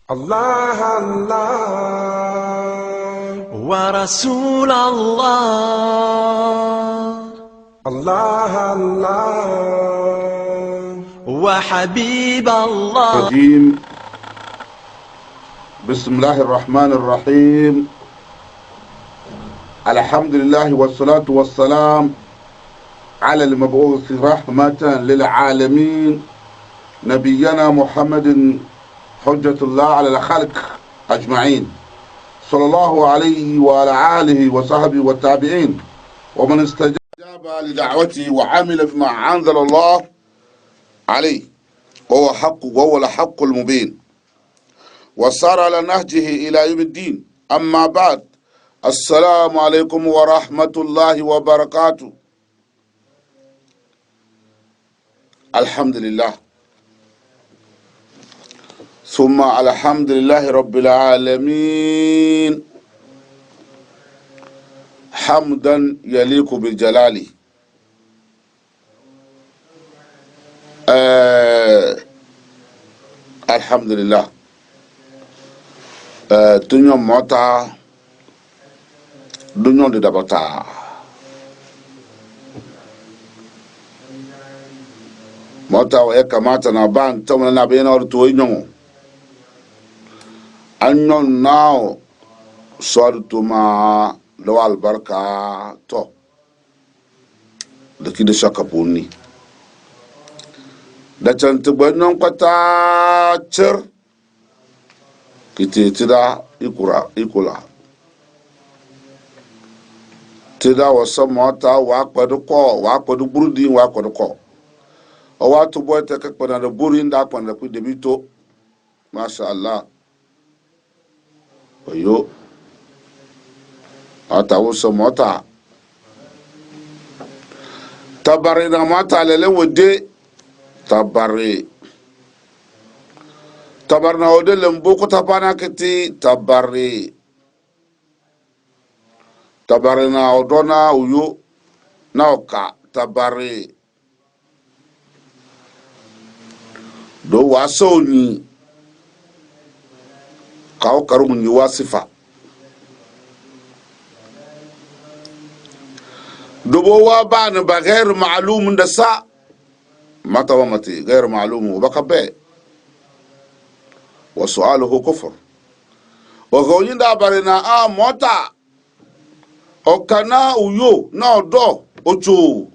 الله الله ورسول الله الله الله وحبيب الله. الرجيم. بسم الله الرحمن الرحيم. الحمد لله والصلاة والسلام على المبعوث رحمة للعالمين نبينا محمد حجة الله على الخلق أجمعين صلى الله عليه وعلى آله وصحبه والتابعين ومن استجاب لدعوته وعمل بما أنزل الله عليه وهو الحق المبين وصار على نهجه إلى يوم الدين. أما بعد، السلام عليكم ورحمة الله وبركاته. الحمد لله ثم الحمد لله رب العالمين حمدا يليق بالجلال. الحمد لله. Dunyo mota dunyo de dabata mota wa kamata na ban tamana na bena orto inyo anyon nao sorto ma lawal barka to da kida shaka puni da canta gbannon kwata cir kite tida ikula tida wasa mota wa kwadu burdi wa kwadu ko o wa to boy te ka kwana da burin da kwana ku de bito masha Allah oyo ata wasa mota tabare na mata lele wode tabare tabarna ode lembo ko tapana kiti tabare na odona uyo na oka tabare do waso ni kaw karum ni wasifa do bo wa ban ba ghair ma'lum da sa mata wa mati ghair ma'lum wa bakabe وسؤاله كفر وغوني دا بارنا موتا okana uyo na odo ojo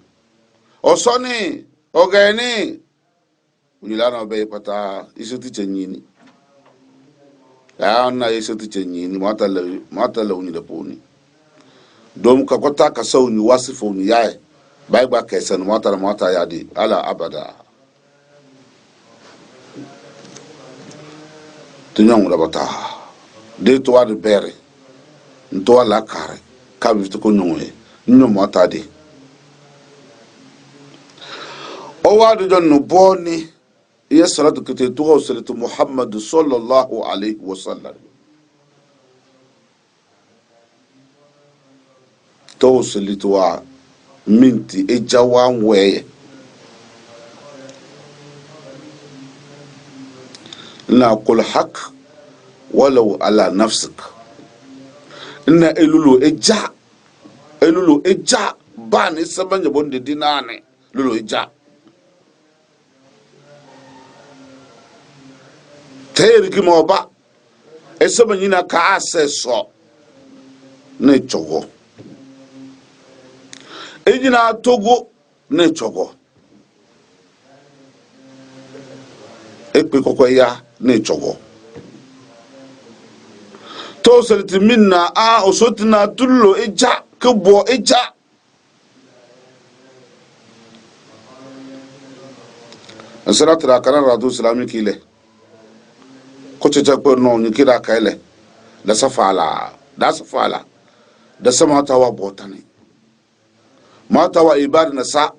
osoni ogeni unilana be pata isuti chenyini ya na isuti chenyini mata la uni da poni dom ka kota ka sauni wasifu uni yae bai ba kesan mata ya di ala abada tunyong la bata de to wa de bere nto la kare ka bi to ko nyongwe nyom mata de o wa de don no boni ya salatu kete to o salatu muhammad sallallahu alaihi wasallam to salatu wa minti ejawa weye لا قل حق ولو على نفسك إن إلولو إجا بان إسمان يبون دي ديناني لولو إجا تيري موبا إسمان ينا كاسي سو نيچوغو إجنا توغو نيچوغو ekpe koko ya na chogo to selti minna a osoti na tullo eja kebo eja asara tra kana radu islami kile ko checha ko no ni kira kaile da safala da samata wa botani mata wa ibad na sa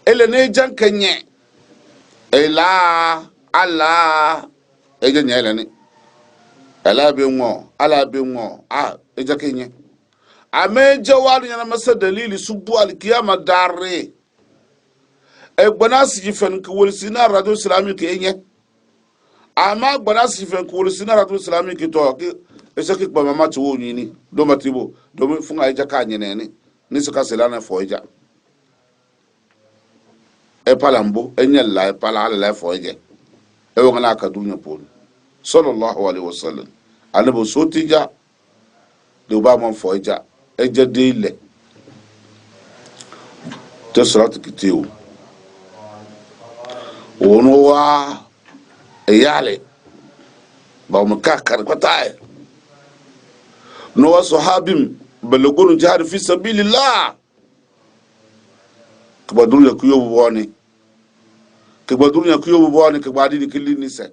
ele ne jankanye ela Allah eje nyele ni ala be nwo eje kenye ameje wali nyana masa dalili subu alkiyama darre egbana si fen ko wol sina radio islamique enye ama gbana sifen kul sinaratu islamique to ki esaki ba mama to nyini do matibo do mi funga ija ka nyenene ni suka selana foija e palambo enyalla e pala ala foija e wona ka dunya pol sallallahu alaihi wasallam anabo sotija do ba mon foija e jade ile te salatu kitiw wono wa yale ba mu kakar kwataye no wa sahabim balagunu jihad fi sabilillah kbaduru ya kuyo boni kbaduru ya kuyo boni kbadi ni kilini se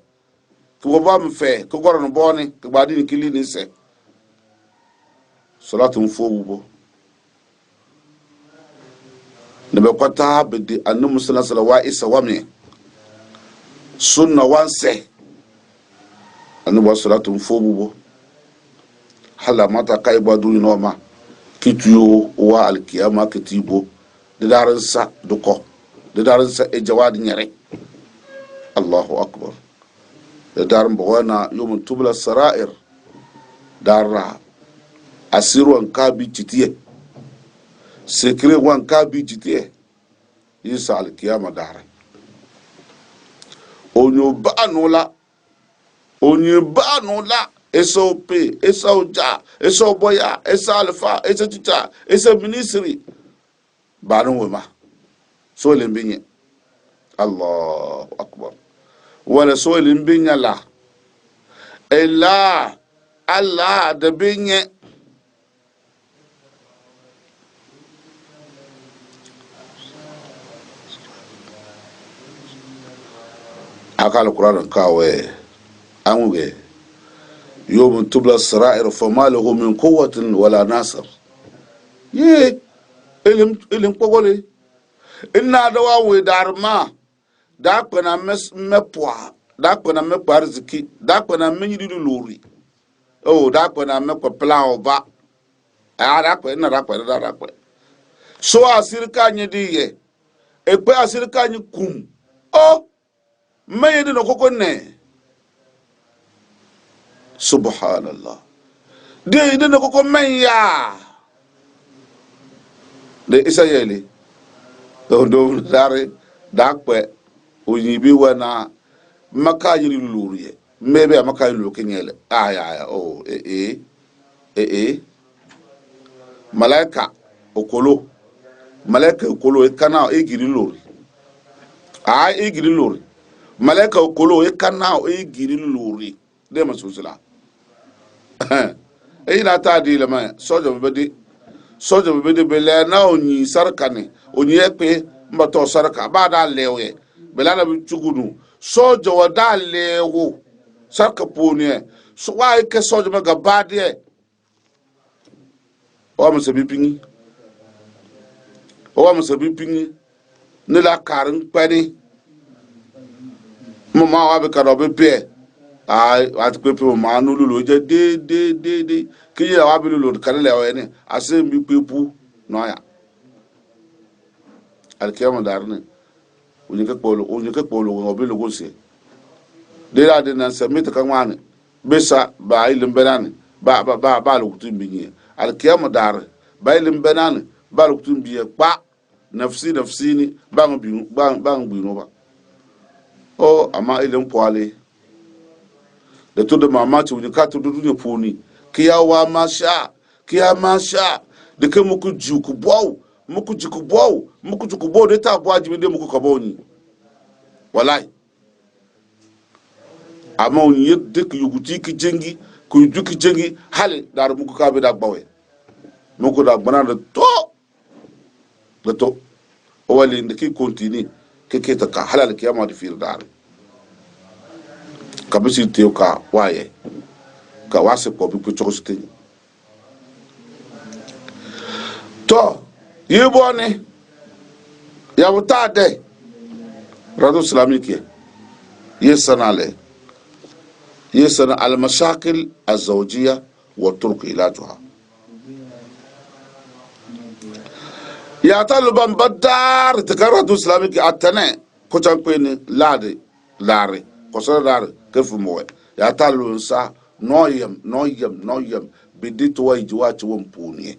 kboba mfe kgoro no boni kbadi ni kilini se salatu mfobubo nebe kwata bidi annu musalla wa isa wame sunna wanse anu salatu mfobubo hala mata kai badu noma kituyo wa alkiyama kitibo de daransa duko de daransa e jawadi nyare Allahu akbar de daran bawana yawm tubla sarair darra asiru an kabi citiye sekre wan kabi citiye isa alkiyama dare onyo banula SOP, SOJA, SOBOYA, SALFA, SOTITA, SOMINISRI. Baron Wema. So Limbinya. Allahu Akbar. Wala so Limbinya la. Ella Allah de Binya. Akal Quran kawe. Amuge. يوم تبلى السرائر فما له من قوة ولا ناصر ye ilim kpogole ina dawa we darma da kpena mepwa da kpena mekpa arziki da kpena menyiri lori oh da kpena mekpa plan oba da kpena da kpena so asirika nyi diye ekpe asirika nyi kum oh meyedi no koko ne subhanallah de na koko menya de isa yeli do dare dakpe onyibi wana maka yiri luriye mebe maka yiri lokenyele aya oh malaika okolo ekana egiri lori egiri lori malaika okolo ekana egiri lori de masusula na ta di le ma sojo bedi bele na onyi sarkane onyi ekpe mbato sarka ba da lewe bele na bichugunu sojo wa da lewo sarka poni so wa ke sojo ma gaba de o ma sabi pingi ne la karin pani mo ma wa be ka do be pe ati pepe ma anu lulu je de ki ya wa bi lulu kan le wa ni ase mi pepu no ya alkiyama darne onye ke polo ngo bi lugo se de la de na se mi ta kan wan besa ba ilim benani ba lu kutum bi alkiyama dar ba ilim benani ba lu kutum bi pa nafsi ni ba bi no ba o ama ilim poale de to de mama ti ka to dudu ne poni kiya masha de ke muku juku bow muku juku bow de ta bo ajibi de muku kaboni wallahi ama onye de ku yuguti ki jengi ku yuki jengi hale dar muku ka be da gbawe muku da gbana de to o wali de ki continue ke ta ka halal kiyama de fir dar kabisi teo ka waye ka wase ko bi ko choste to yibone ya butade radu islamike yesana al mashakil azawjiyya wa turq ilajuha ya taliban badar takarradu islamike atane ko chankweni lare ko sara kefu moe ya talu nsa noyem bidito wa ijiwa chiwo mpuni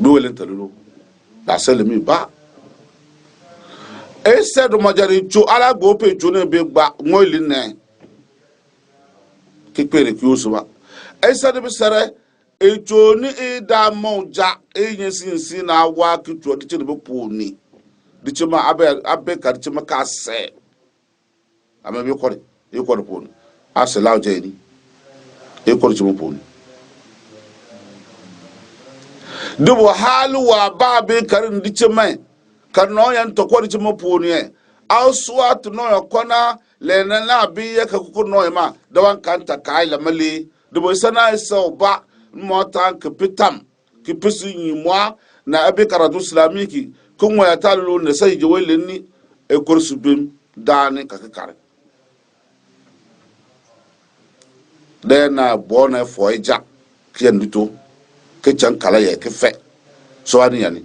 duwele ntalulu la selemi ba ese do majari chu ala go pe chu ne be gba ngoili ne kipere ki osuba ese de bisere echo ni ida monja enyesinsi na awa kitu diche ne be puni diche ma abe ka diche ma ka se ama be kore e kore puni asela jeni e kore chimo puni dubo halu wa babe karin diche mai kan no yan to ko diche mo puni e aswat no yakona lena na bi ya ka ku no ma da wan kan ta kai la mali dubo sana isa ba mota ka pitam ki pisu nyimwa na abi karatu islamiki kun wa ta lu ne sai je weleni e kursu bim dani ka kare de na bona foija kian duto ke chan kala ye ke fe so ani yani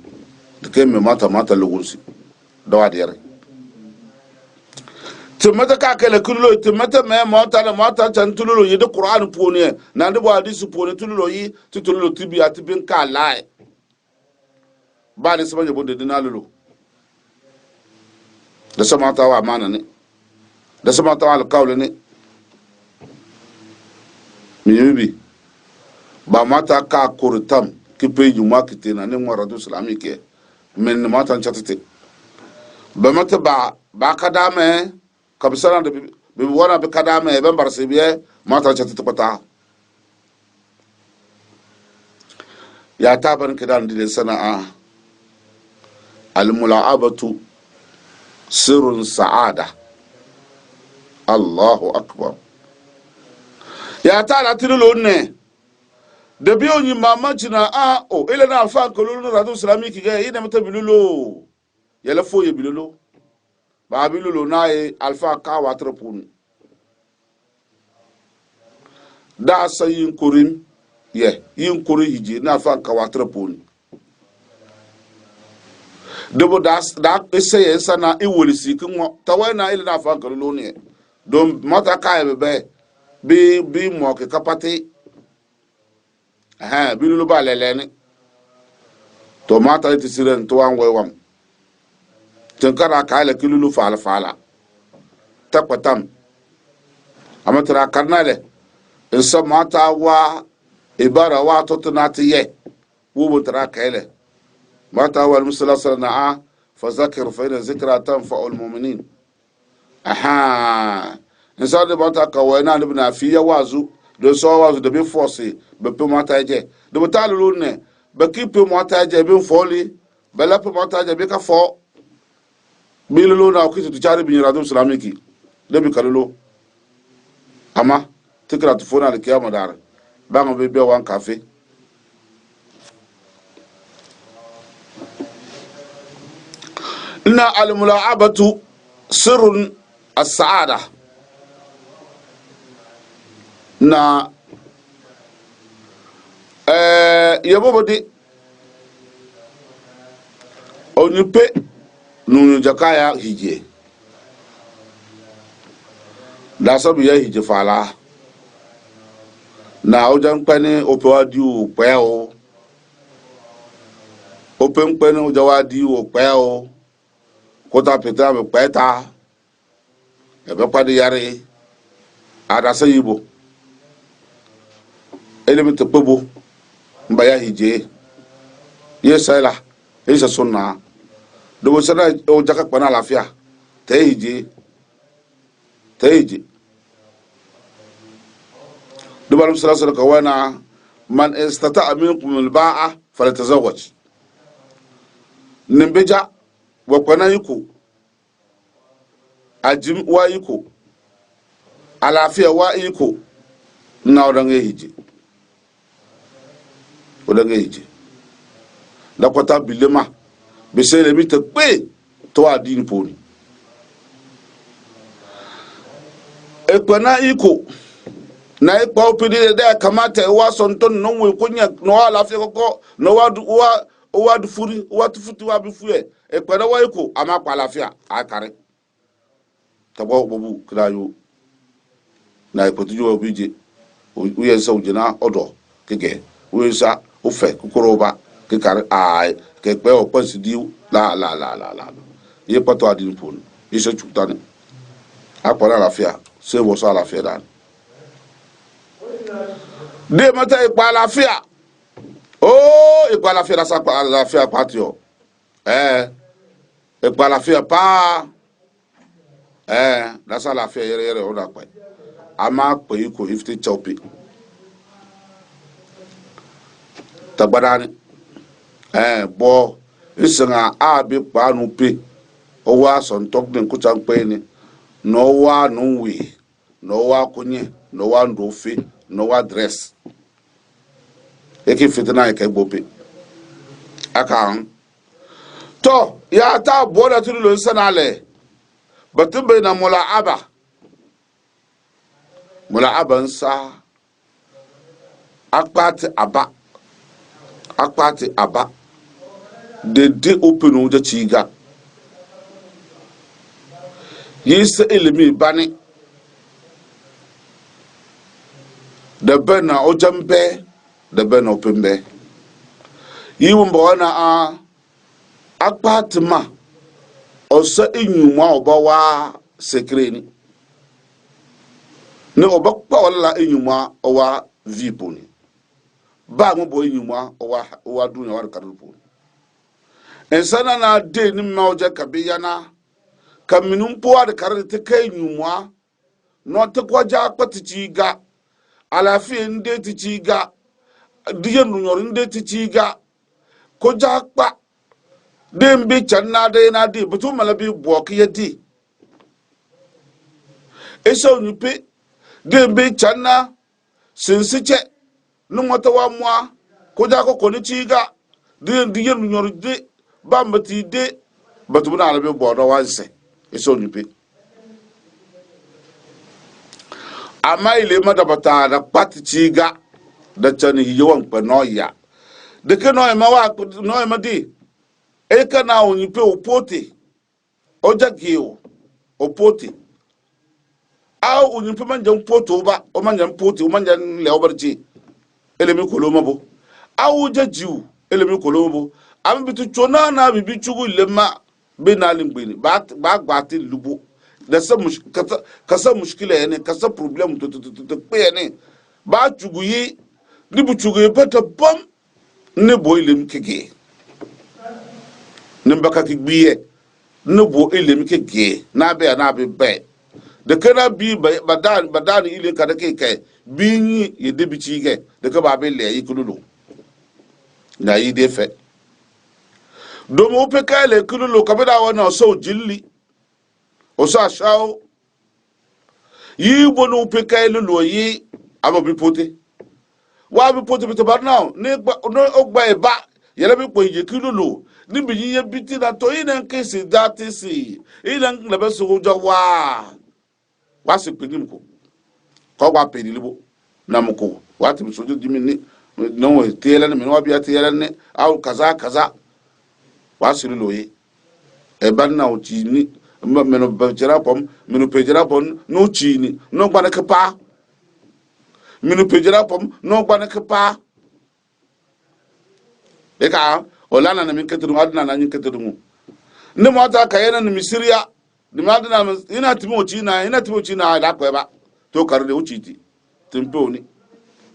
de ke me mata lugunsi do adere timata ka kele kullo timata me mota chan tululo yi de qur'an poni na de bo hadisi poni tululo yi tululo tibi atibin ka lai ba ni sabanje bo de dinalulo da samata wa amana ne da samata wa alqawl ne miyibi ba mata ka kurtam ki peju makite na ne ngwa radio islamike men mata chatete ba mata ba kadame kabisana de bi wona be kadame be mbarse biye mata chatete pata ya taban kidan de sana'a al mula'abatu sirrun sa'ada Allahu akbar ya tala tilulo ne de bi onyi mama china ele na alfa kolulu radio islamiki ge ina mata bilulo yele foye bilulo ba bilulo na alfa ka watrapun da sayin kurin yin kuri hije na alfa ka watrapun debo da ese sana iwolisi kinwo tawena ele na alfa kolulu ne don mata ka be bi mo ke kapati bi lulu ba leleni to mata ti siren to wan wewam tin kara ka le kilulu fala takwatam amatara karnale insa mata wa ibara wa to tunati ye wo mutara kaile mata wa musalla fa zakir fa ina zikra tanfa'ul mu'minin insa de mata ka wena ni na fiya wazu de so wazu de be force be pe mata je de mata lu ne be ki pe mata je be foli be la pe mata je be ka fo bi lu na ko tu chari bi radio islamiki de bi kalulo ama tikra tu fona de kiyama dar ba ngo be wan cafe inna al mula'abatu sirrun as-sa'ada na yabobodi onyupe nunu jakaya hije da sabu ya hije fala na ojan pani opewadiu peo open pani ojawadiu peo kota petra be peta ebe kwadi yare ada sayibo elemi te kpobo mba ya hije yesala isa sunna do sana o jaka pana lafia te hije do balam sallallahu ka wana man istata'a minkum al-ba'a falyatazawwaj nimbeja wa pana yiko ajim wa yiko alafia wa yiko na odange hije la kota bilema be se le mite pe to adin poni e kwana iko na ipa opidi de kamata wa sonton no we kunya no ala fi koko no wa du furi wa tu futi wa bi fuye e kwana wa iko ama pa lafia akare tabo bobu krayo na ipotujo obije uye sa ujina odo kege uye sa ufe kukoroba ke kar ai ke pe o pasi di la ye pato adin pon iso chutane akora lafia se wo sa lafia dan de mata ipa lafia ipa lafia da sa pa lafia patio ipa lafia pa da sa lafia yere o da pa ama pe ko ifti chopi tagbadani bo isanga abi pa nu pe o wa son tok den ku chan pe ni no wa no we no wa kunye no wa ndofi no wa dress eke fitina e kai bope aka to ya ta boda tulu lo sanale batun bai na mula'aban sa akpati aba de openu da ciga yisa ilimi bani da bana ojambe da bana opembe yiwun ba wana a akpati ma osa enyuma obawa sekreni ne obakpa wala enyuma owa viponi ba mo bo enyuma owa dunya war karulpo ensana na de ni mawja kabiyana kaminum po ad karite kay enyuma no te kwaja kwatichiga alafi nde tichiga diyen nyor nde tichiga koja kpa dembe channa de na de butu malabi bwok yedi eso nyupe dembe channa sinsiche numata wa mwa koja ko koni chiga diyen nyor de bambati de batu na alabi bodo wanse eso nyupe ama ile madabata da pati chiga da chani yawan panoya de ke no ma di eka na onyipe opote ojagio opote au onyipe manjan poto ba o manjan pote o manjan leobarji elemi kolomabo au jajiu elemi kolomabo am bitu chona na bibi chugu lema benalin gbeni ba gbati lubo da sa kasa mushkila ne kasa problem to pe ne ba chugu yi ni bu chugu peta bom ne boilem kege nimbaka ki gbiye nubo ilimi ke ge na be de kana bi badan ile ka de ke bi ni ye de bi chi ge de ka ba be le yi kululu na yi de fe do mo pe ka le kululu ka be da wona so jilli o sa shaw yi bo no pe ka le lo yi abo bi pote wa bi pote bi to ba now ne ogba e ba yele bi po yi kululu nibi yiye biti na to ina nkesi dati si ina nglebe so jo wa se pedim ko wa pedilibo na mko wa ti so jo dimi ni no tele na me wa bia tele ne au kaza wa siri loye e ban na o chi ni me no bejera pom me no pejera pom no chi ni no gba na kepa me no pejera pom no gba na kepa e ka olana na min ketru adna na nyin ketru ne mo ta kayena ni misiriya ni madna ina timo china da ko ba to karde uchiti tempo ni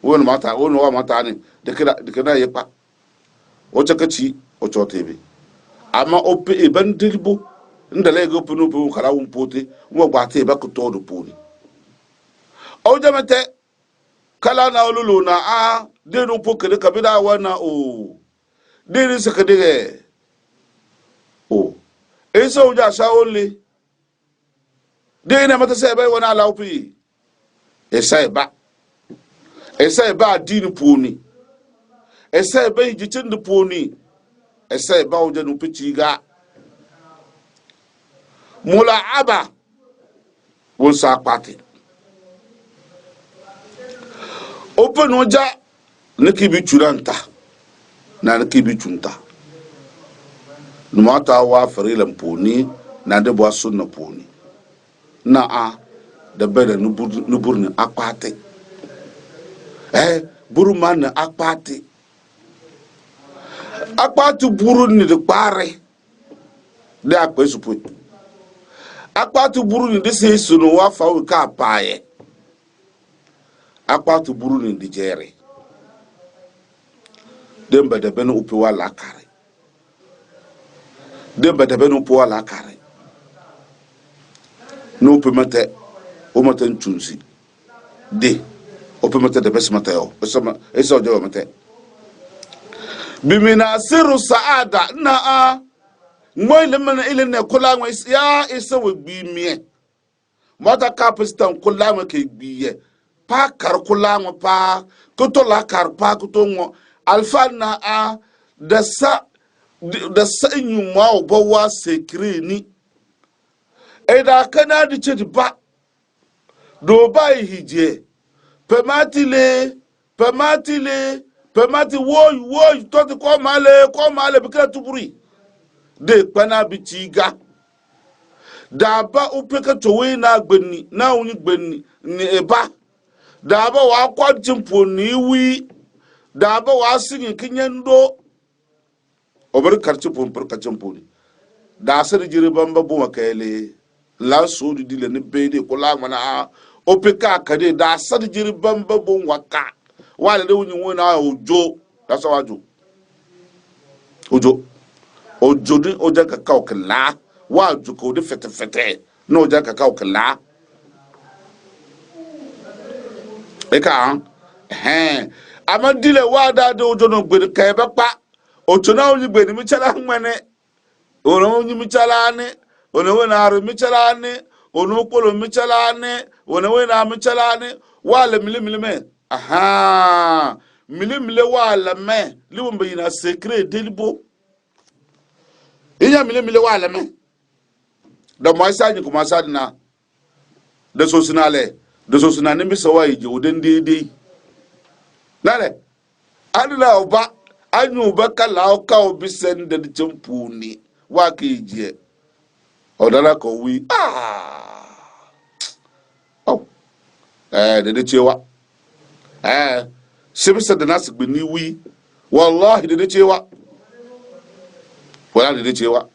won wa mata ni de kira yepa o chakachi o chotebe ama ope e bandilbo ndale go punu pu kala un pote wo gba te ba ko to do poni o jamete kala na olulu na a de no pokere kabida wana o diri sakadige eso uja shaoli dina mata sai bai wani alaupi esai ba dini poni esai bai jicin da poni esai ba uja nufi ciga mula'aba won sa pati open uja niki bi churanta na kibi chunta numata wa farilan poni na de bwa sunna poni na a da bada nubur ni akpate buru man ni akpate buru ni de kpare de akpe supu akpate buru ni de se sunu wa fa wi ka paaye akpate buru ni de jere demba da beno upe wala kare demba da beno upe wala kare no upe mate o mate ntunsi de upe mate de bes mate o eso de mate bimina siru saada na a moy le mana ile ne kula ngwa ya isa we bimie mota kapistan kula ngwa ke biye pa kar kula ngwa pa kuto la kar pa kuto ngo alfa na a da sa nyuma obo wa sekre ni eda kana di chedi ba do ba hije pemati wo to ti ko male bikra tuburi de pana bitiga da ba upeka to we na gbeni na unyi gbeni ni eba da ba wa kwajimpo ni wi da ba wa sigi kinyendo obar karci pompor kacimpo ni da sar jiri bamba bu makele la so di dile ni bede ko la mana opeka kade da sar jiri bamba bu waka wala de unyi wona ojo da so wajo ojo ni oja ka ka okla wajo ko de fete no oja ka ka okla eka amadile wada de ojo no gbe ka ebe pa otuna onyi gbe ni mi chala ngmane ono onyi mi chala ni ono we na aru mi chala ni ono polo mi chala ni ono we na mi chala ni wala milimile me milimile wala me liwon be na secret delibo inya milimile wala me da mo sa ni kuma sa na da so sinale da so sinane mi so wa ije oden dede nale adula oba anyu baka la ka obi sende de champuni wa ka ije odala ko wi de chewa sebisa de nas gbeni wi wallahi de chewa wala de chewa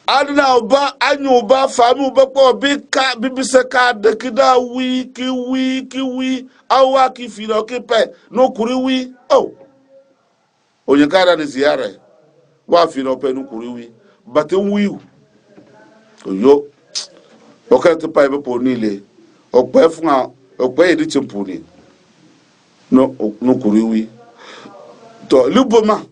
aduna oba anyu ba famu ba ko bika bibisa ka de kida wi ki awa ki filo ki pe no kuri wi onye kara ni ziare wa filo pe no kuri wi bate wi oyo okete pa ebe po nile okpe fun okpe edi chimpuni no kuri wi to luboma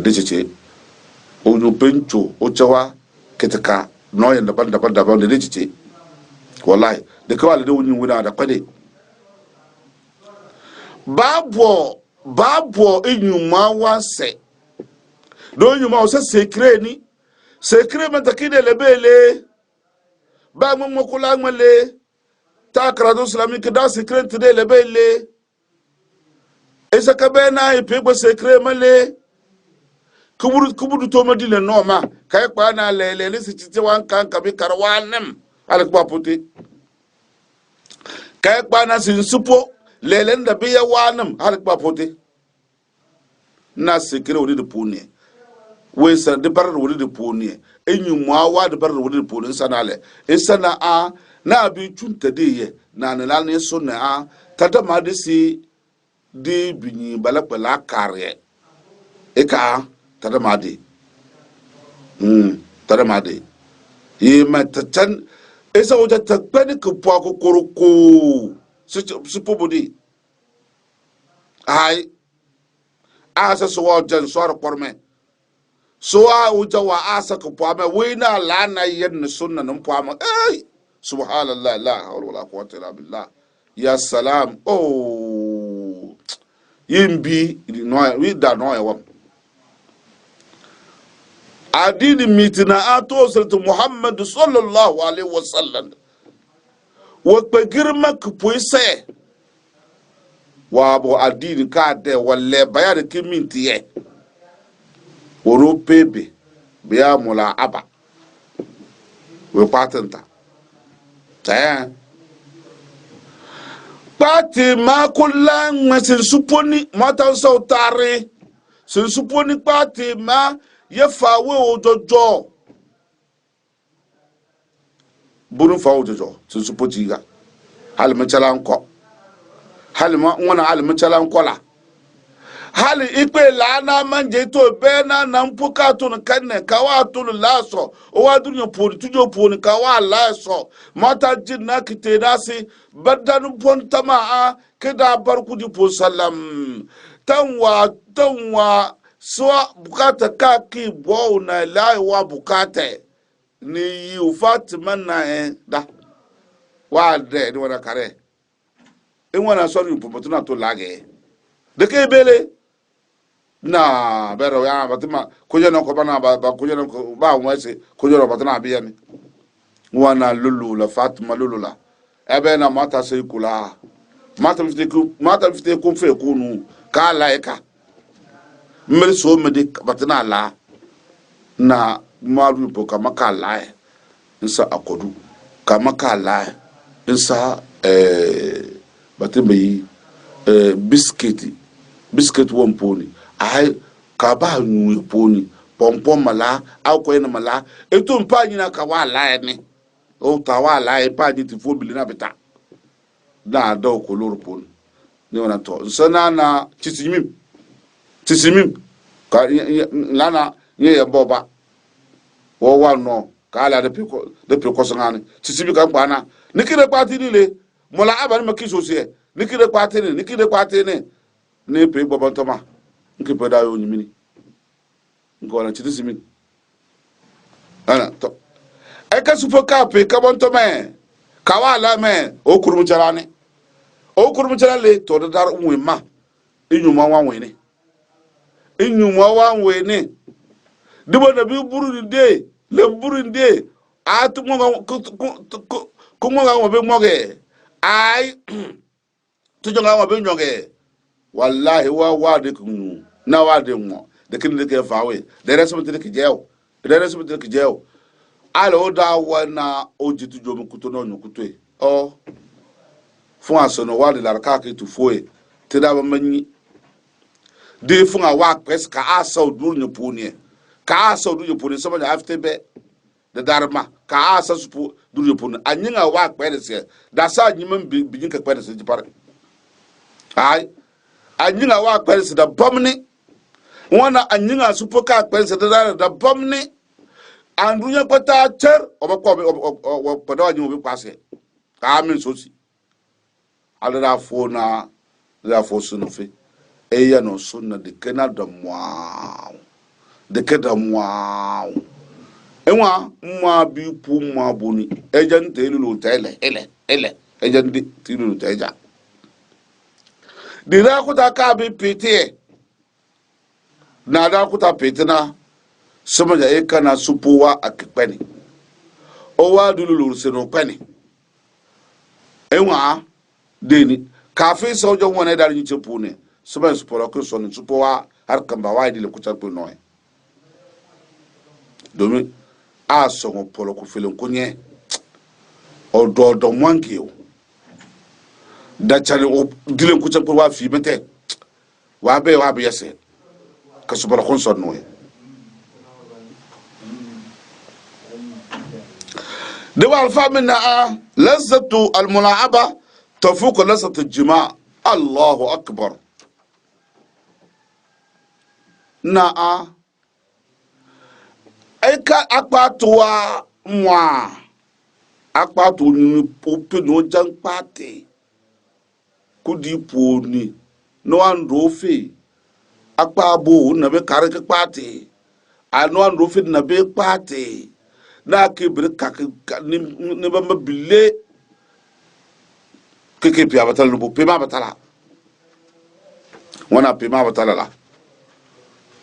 de cheche onyo pencho ochawa keteka no ya daban de cheche wallahi de kawale de onyo wina da kwade babo enyuma wanse do nyuma o se secret matakide lebele ba mo kula ngale ta krado islamique da secret de lebele esa kabena ipegbo secret male kubudu to madile noma kay kwa na lele ni sitite wan kan kabi karwanem alakba puti kay kwa na sin supo lele nda biya wanam alakba puti na sekere wodi de pone we sa de bar wodi de pone enyu mwa de bar wodi de pone sanale esana a na bi tunta de ye na na ne so na a tata ma de si de binyi balakbala kare eka tadamade ye matatan esa oja takpani ko po akokoroko supobodi ai asa so oja so ar korme so a oja wa asa ko po ama we na la na yen sunna no po ama ai subhanallah la hawla wala quwwata illa billah ya salam yimbi no we da no e adini mitina ato sirtu Muhammad sallallahu alaihi wasallam wa girma ku poise wa bo adini ka de walle bayar ki mintiye woro pebe biya mula'aba we patenta ta pati ma kullan masin suponi matan sautare sin suponi pati ma ye fawe ojojo bunu fa ojojo sin supoti ga hal machalan ko hal ma ngona hal machalan kola hali ikpe lana manje to bena na mpuka to kanne kawa to laso o wadunyo poni tujo poni kawa laso mata jinna kitenasi badan pontama a kida barku di po sallam tanwa so bukata ka ki bo na lai wa bukata ni yi Fatima na da wa de ni wana kare en wana so ni popotuna to lage de ke bele na bero ya batima kujana ko bana ba kujana ko ba mwese kujana batana biya mi wana lulu la Fatima lulu la ebe na mata sai kula mata fite ku fe kunu ka laika mer so me de batana la na maru po kama ka lai nsa akodu kama ka lai nsa batimbe biscuit womponi ai ka ba nu poni pompom mala akwa na mala etu mpa nyina ka wa la ni o ta wa la pa di ti fo bilina beta da do ko lor pon ni wana to sana na tisimim ka lana ye ya boba wo wa no ka la de peko sangane tisimi ka pana nikire pati ni le mola aban makiso se nikire pati ne pe boba toma nke pada yo nyimini ngona tisimim ana to e ka supo ka pe ka bon to me ka wa la me o kurum charane to dar unwe ma inyuma wa wene dibo na bi buru de le buru de atu mo ko mo ga mo be moge ai tu jonga mo be nyoge wallahi wa de kunu na wa de mo de kin de ke fawe de resmo de ke jeo ala o da wa na o jitu jomu kuto no nyukutwe o fun asono wa de la ka ke tu foe te da ba manyi de fun a wa pres ka asa o dur nyupuni ka asa o dur nyupuni so ba afte be de darma ka asa su dur nyupuni anyinga wa pres da sa nyimam bijin ka pres ji par ai anyinga wa pres da bomni wana anyinga su poka pres da bomni andunya pata cher oba pada wanyu bi kwase ka min sosi alada fo na la fo sunufe eya no sunna de kana da mwa enwa mwa bi pu mwa boni ejan telulu tele ele ejan di tilulu teja dira ko ta ka bi pete na da ko ta pete na sama ja kana supuwa akipeni owa dululu seno peni enwa deni kafe sojo wona dar nyi chepune sama supora ko son supuwa har kamba waidi le kutapo noy domi a songo polo ku filen kunye o do mwankio da chale o dilen kutapo wa fi bete wa be yese ka supora ko son noy دوا الفامنا لذة الملاعبة تفوق لذة الجماع الله أكبر نا أيكا أقباتوا موا أقباتوا نيبوبي نوجان باتي كودي بوني نوان روفي أقبابو نبي كارك باتي أنوان روفي نبي باتي na ke breka ni ba mabile ke pia batala no pe ma batala wana pe ma batala la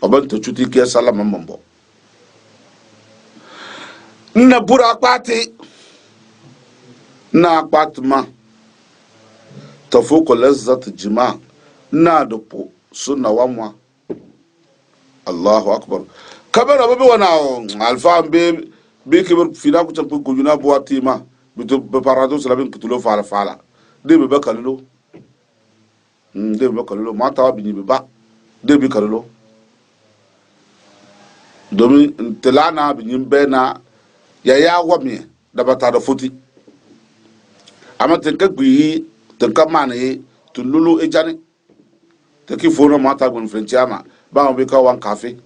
obanto chuti ke sala mambo na bura kwati na kwatma tafuko lazzat jima na dopo sunna wamwa Allahu akbar kabara babe wana alfa be ke fina ku tan ko juna bo atima bito be parado salabin kutulo fala de be bakallo de be bakallo mata wa bini be ba de be kallo domin telana binin bena ya wame da bata da futi amma tanka gbi tanka mane tululu ejani taki fono mata gon frenchiama ba mo be ka wan cafe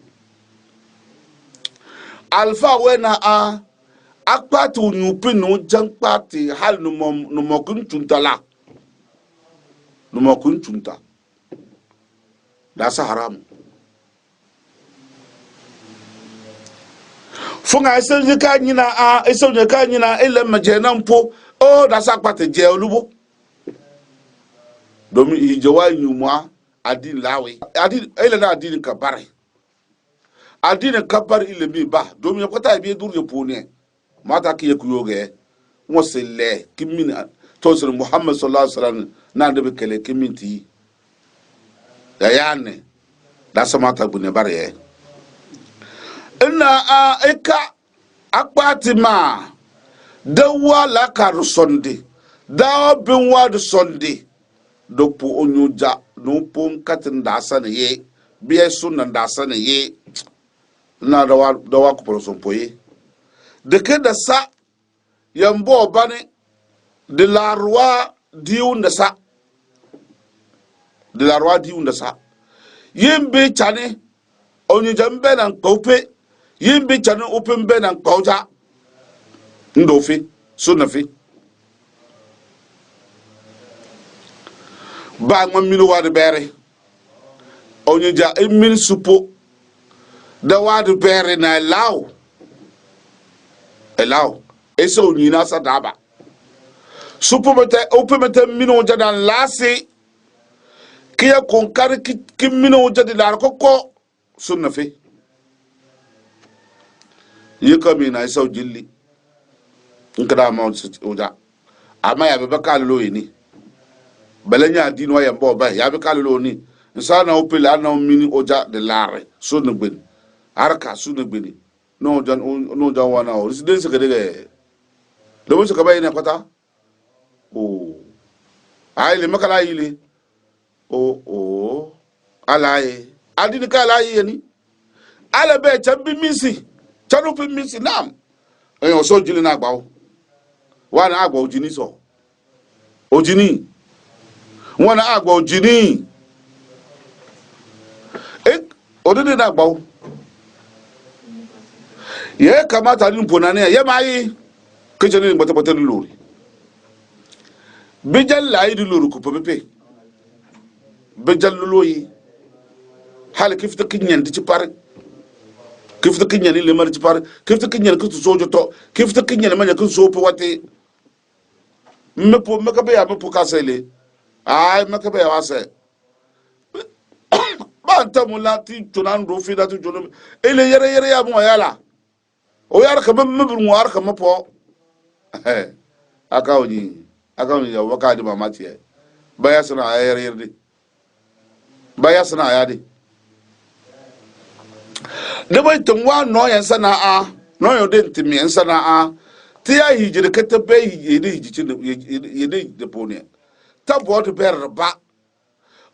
alfa wena a akpatu nyupinu jankpati hal no mokun tuntala no mokun tunta da sa haram funga esenje ka nyina a esenje ka nyina ele majena mpo o da sa akpati je olubo domi ijewa nyumwa adin lawe adin ele na adin kabare adin kabar ile mi ba domi yakota bi dur ye pone mata ki yekuyoge mo sele kimina tosir muhammad sallallahu alaihi wasallam na de kele kiminti ya yane da samata bune bare ina a eka akpatima dawa la kar sonde dawa bin wa de sonde dokpo onyuja no pon katin da sana ye biye sunan da sana ye na dawa ku proson poye de ke da sa yambo bane de la roi diunda sa de la roi diunda sa yimbe chane onyuja mbe na nkope yimbe chane ope mbe na nkoja ndofi sunafi ba ngam minu wadu bere onyuja emil supo da wadu bere na elaw eso nyina sa daba supo mete ope mete minu jadan lasi kiya konkar ki minu jadi lar kokko sunafi yikami na eso jilli nkada ma oja ama ya be bakal lo yini balanya dinwa ya mbo ba ya be kal lo ni nsana opela na mini oja de lare so no gbeni arka so no gbeni no jan wana o residence ka de do mo so ka bayina kwata o ai le makala yile o alaye adini ka alaye ni ala be chambi misi chanu pe misi nam en so jili na agba o wa na agba ojini so ojini wana agba ojini odede na agba o ye kamata ni mponane ye mai kejeni ngbote lori bejal la idi lori ku pepe bejal loyi hal kifta kinyan ti par kifta kinyan le mar ti par kifta kinyan ku sojo to kifta kinyan manya ku so po wate mepo makabe ya mepo kasele ay makabe ya wase ba ntamula ti tunan do fi da tu jono ele yere ya mo yala o yar ka mebru war ka mapo akawni ya wakadi mamati ya baya sana ayere de baya sana ayade de boy tumwa no yan sana a no yo de ntimi yan sana a ti ya hijire kete be yede hijici yede de pone ta bod ber ba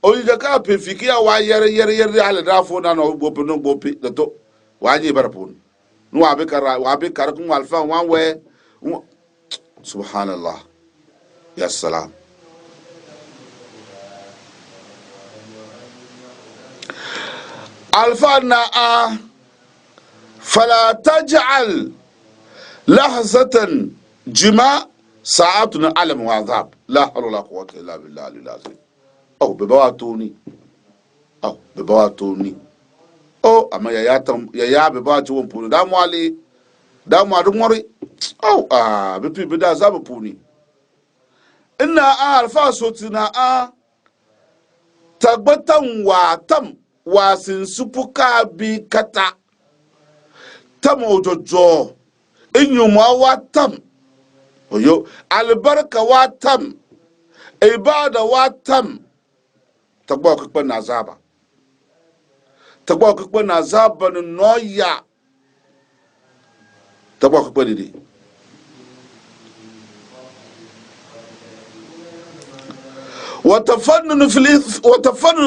o yi ka pe fikia wa yere ala da fo na no bope no bope de to wa ji ber pon no wa be kar kun alfa wan we subhanallah ya salam alfa na a fala taj'al lahzatan jima sa'atun alam wa azab la hawla wala quwwata illa billah al-azim oh bebawa toni oh ama ya bebawa tu won da mo ali da mo adu mori oh bepi beda za puni inna alfa sotina tagbatan wa sin supuka bi kata tam ojojo inyuma wa tam oyo albarka wa tam ibada wa tam tagba ka na azaba no ya تبغى كبر دي وتفنن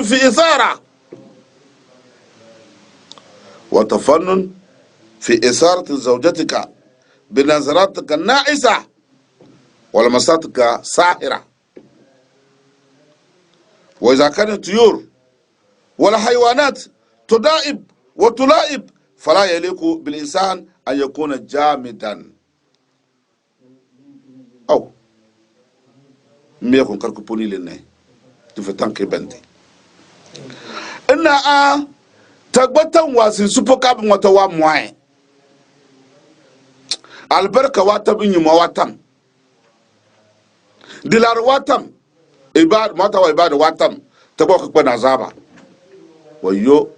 في إثارة وتفنن في إثارة زوجتك بنظراتك النائسة ولمساتك ساحرة. وإذا كانت طيور ولا حيوانات تدائب وتلائب فلا يليق بالإنسان أن يكون جامدا أو ميكون كركو بوني لنا تفتان كبنتي إن تغبطن واسن سوبو كاب متوا موي البركة واتم إني واتم دلار واتم إباد متوا إباد واتم تبوك بنا زابا ويو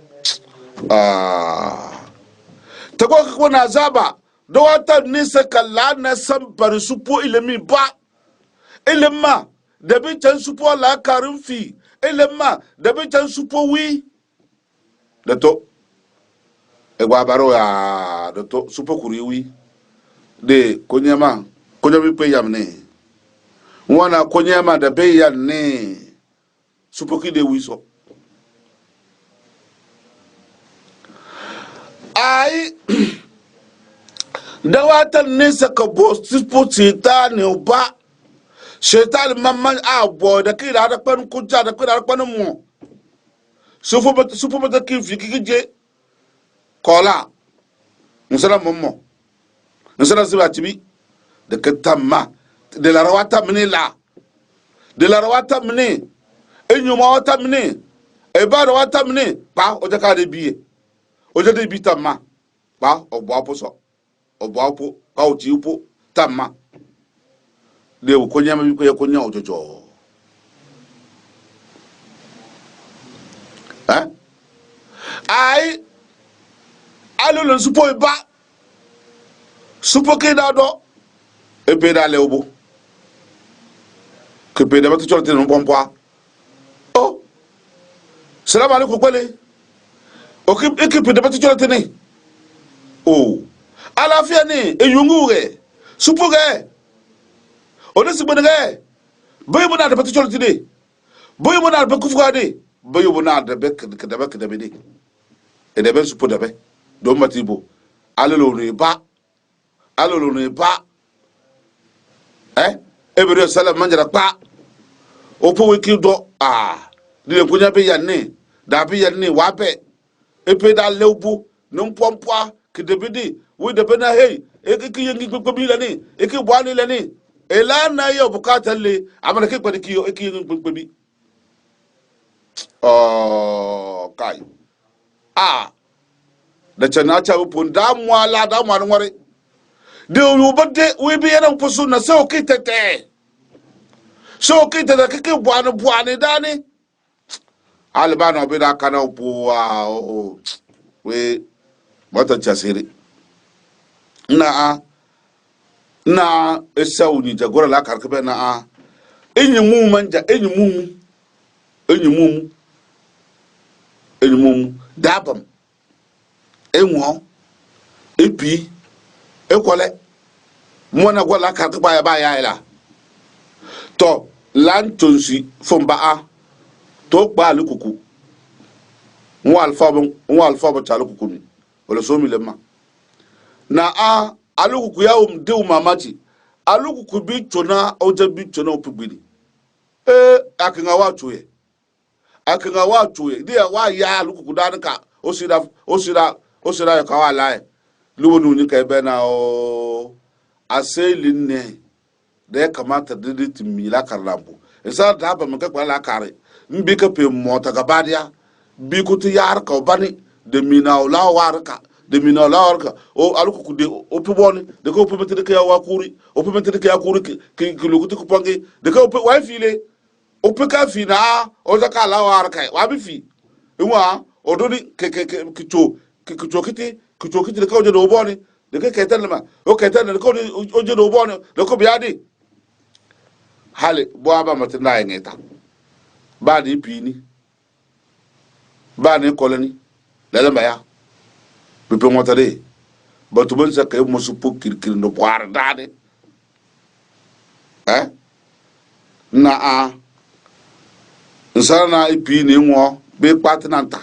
تبوك بنا زابا do wata nisa kala na sambari supo ilemi ba ilema da bi can supo la karin fi ilema da bi can supo wi da to egwa baro ya da to supo kuri wi de konyama konyomi pe yamne wana konyama da be ya ne supo ki de wi so ai da wata nisa ka bo supo ne ba shaitan mamman abo da kai da kwan kunta da kai da kwan mu supo mata kin fi kije kola musala mommo musala ziba tibi da katamma de la rawata mini la de la rawata mini enyuma wata mini e ba rawata mini pa o jaka de biye o jade bi tamma pa obo aposo obo apo ka o ti upo tamma de o konya ma bi ko ya konya ojojo ai alolon supo ba supo ke da do e pe da le obo ke pe da ba to chote no pompo o salam alaikum kwale o ke pe da ba to chote ne o alafia ni eyungu re supo ge o de sibo ne bayu na da ba to chote ne bayu na da ba kufuga ne bayu na da be da be de e da be supo da be do matibo alolo ne ba ebere salam manjara pa opo wiki do dire kunya be yanne da be yanne wa be epe da lewbu no mpompoa kidebidi we de be na hey ekiki yengi gbegbebi le ni eki bwani le ni ela na yo bukata le amana ke kwadi kiyo eki yengi gbegbebi kai da chana cha upon da mwala da mwan ngore de ubade we be yana pusu na so kitete kike buane dani albana be da kana upo we mata chasiri na esau ni jagora la karkabe na enyimu manja enyimu dabam enwo epi ekole mona gola karkaba ya ila to lantonsi fomba to gba alukuku won alfa bo talukuku ni wala so mi lema na alukuku ya de umamaji alukuku bi tona oje bi tona opugbini akinga wa tuye dia wa ya alukuku danka osira ya kawa lai luwonu ni kai bena aseli ne da ya kamata da timila karlambu isa da ba maka kwala kare mbi ka pe mota gabadia bi kutu yar ka bani de mina ola warka o aluku de o puboni de ko pubete de ka wakuri o pubete de ka yakuri ki lukutu kupangi de ka wa file o pe ka fina o za ka la warka wa bi fi nwa odoni kicho kiti de ka o je do boni de ka ketan ma o ketan de ko o je do boni de ko biadi hali boaba matina ngeta bani pini bani koloni lele maya bipe motade batuban sa kay mo supo kirkir no boar dade na a nsana ipi ni ngo be patnanta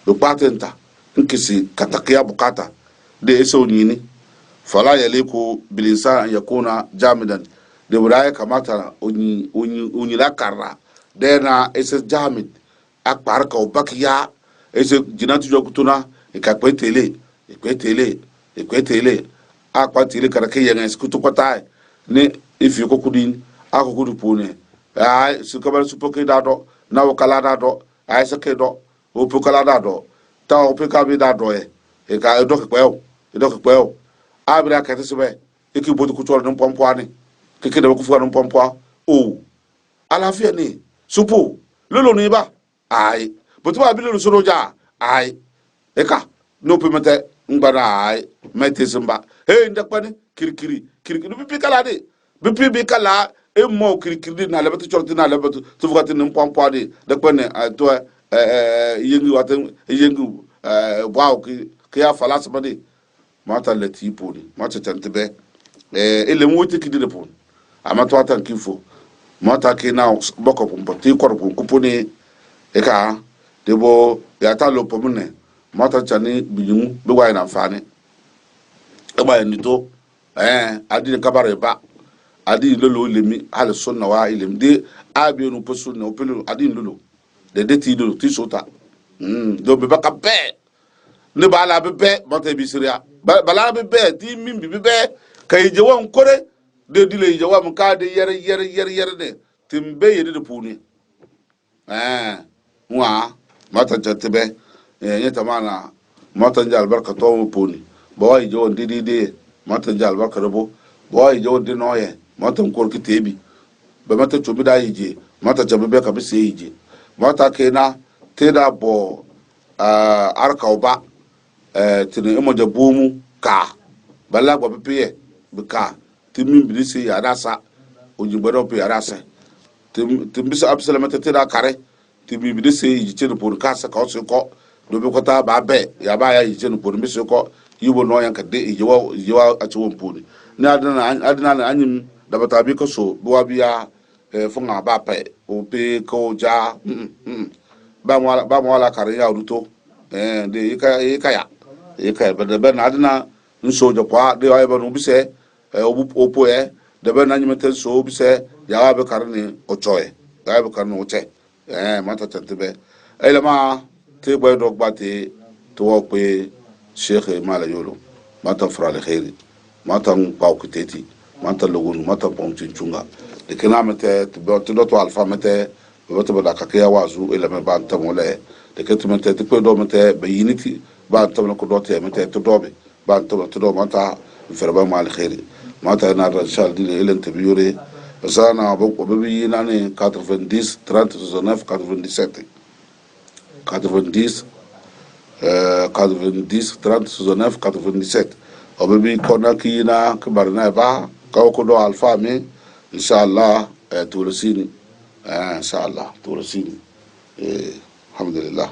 do patenta nkisi katakia bukata de eso nini fala yaliku bil insan an yakuna jamidan de buraya kamata onyi la karra de na ese jamid akpar ka obakiya ese jinatu jokutuna ikakwetele akwatele karake yenga skutu kwata ne ifi kokudin akokudu pone ai sukabar supoke dado na wakala dado ai sake do opokala dado ta opeka bi dado e ka edok abira ka tesebe iki bodu kutoro dum pompo ani keke de ku fuwa dum pompo o alafia ni supo lolo ni ba ai botuba bi lolo soroja ai eka no pemete ngbara ai mete zumba he ndakpani kirikiri bipi kala de bipi kala e mo kirikiri na lebatu chorti na lebatu tufugati nim pompo de dakpani to yengi waten yengi waaw ki ya falas bade mata lati poni mata tantebe ele mwoti kidire pon amato atan kifo mata ke na boko pompo ti korpo kuponi eka debo ya ta lo pomune mata chani bijumu be wa na fane e ba ni to adi kabare ba adi lolo lemi hal sunna wa ilim de abi no posu no pelu adi lolo de ti lolo ti sota do be baka be ne ba la be mata bi siria bala be ti min bi be kay jewon kore de dile jewam ka de yer ne timbe yede de puni wa mata jatbe nyeta mana mata njal barka to puni boy jewon didi mata njal barka robo boy jewon de noye mata kor ki tebi be mata chobi da yije mata chabe be ka be se yije mata kena teda bo arkauba tini emoja bomu ka bala gwa piye bika timi bilisi ya rasa ojigbero pe ya rasa timbisa absalamata teda kare timi bilisi yiche no por kasa ka so ko do be kota ba be ya ba ya yiche no por mi so ko yibo no yan ka de yiwa a chiwo mpuni ni adana anyim da bata bi ko so bo bia funga ba pe o pe ko ja ba mo wala kare ya ruto de ikaya ba de ben adina nso jo kwa de wa ba no bise opo de ben anyim ten so bise ya wa be kare ni ochoe ya be kare no oche mata tantebe elema te boy dog bate to wo pe sheikh mala yolo mata frale khairi mata paw kiteti mata logun mata pomcin chunga de kana mate to do to alfa mate woto bada ka kaya wazu elema ba tamole de ketu mate te ko do mate be yiniti ba tamole ko do te mate to dobe ba to do mata ferba mal khairi mata na rashal di elen te biure sana bo be yinane 90 30 19 97 90 90 30 19 97 obebi kona kina kibarna ba ka ko do alfa mi inshallah tulusini inshallah tulusini alhamdulillah